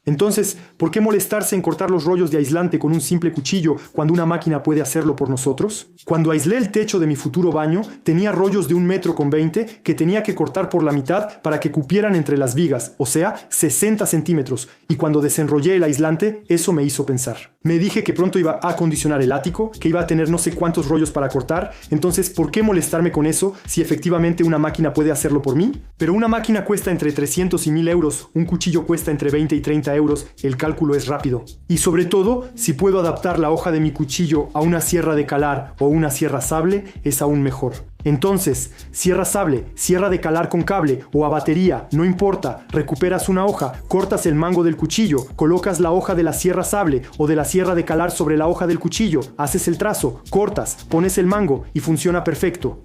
Entonces, ¿por qué molestarse en cortar los rollos de aislante con un simple cuchillo cuando una máquina puede hacerlo por nosotros? Cuando aislé el techo de mi futuro baño, tenía rollos de 1,20 m que tenía que cortar por la mitad para que cupieran entre las vigas, o sea, 60 centímetros. Y cuando desenrollé el aislante, eso me hizo pensar. Me dije que pronto iba a acondicionar el ático, que iba a tener no sé cuántos rollos para cortar, entonces ¿por qué molestarme con eso si efectivamente una máquina puede hacerlo por mí? Pero una máquina cuesta entre 300 y 1000 euros, un cuchillo cuesta entre 20 y 30 euros, el cálculo es rápido. Y sobre todo, si puedo adaptar la hoja de mi cuchillo a una sierra de calar o una sierra sable, es aún mejor. Entonces, sierra sable, sierra de calar con cable o a batería, no importa, recuperas una hoja, cortas el mango del cuchillo, colocas la hoja de la sierra sable o de la sierra de calar sobre la hoja del cuchillo, haces el trazo, cortas, pones el mango y funciona perfecto.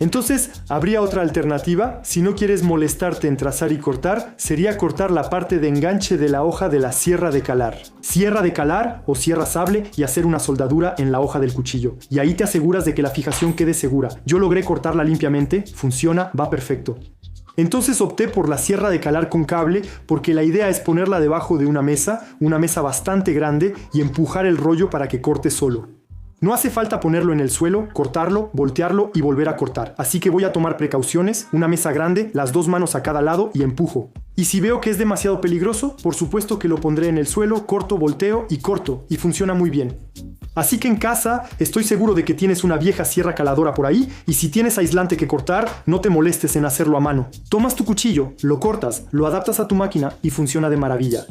Entonces, ¿habría otra alternativa? Si no quieres molestarte en trazar y cortar, sería cortar la parte de enganche de la hoja de la sierra de calar. Sierra de calar o sierra sable y hacer una soldadura en la hoja del cuchillo. Y ahí te aseguras de que la fijación quede segura. Yo logré cortarla limpiamente, funciona, va perfecto. Entonces opté por la sierra de calar con cable porque la idea es ponerla debajo de una mesa bastante grande y empujar el rollo para que corte solo. No hace falta ponerlo en el suelo, cortarlo, voltearlo y volver a cortar. Así que voy a tomar precauciones, una mesa grande, las dos manos a cada lado y empujo. Y si veo que es demasiado peligroso, por supuesto que lo pondré en el suelo, corto, volteo y funciona muy bien. Así que en casa estoy seguro de que tienes una vieja sierra caladora por ahí y si tienes aislante que cortar, no te molestes en hacerlo a mano. Tomas tu cuchillo, lo cortas, lo adaptas a tu máquina y funciona de maravilla.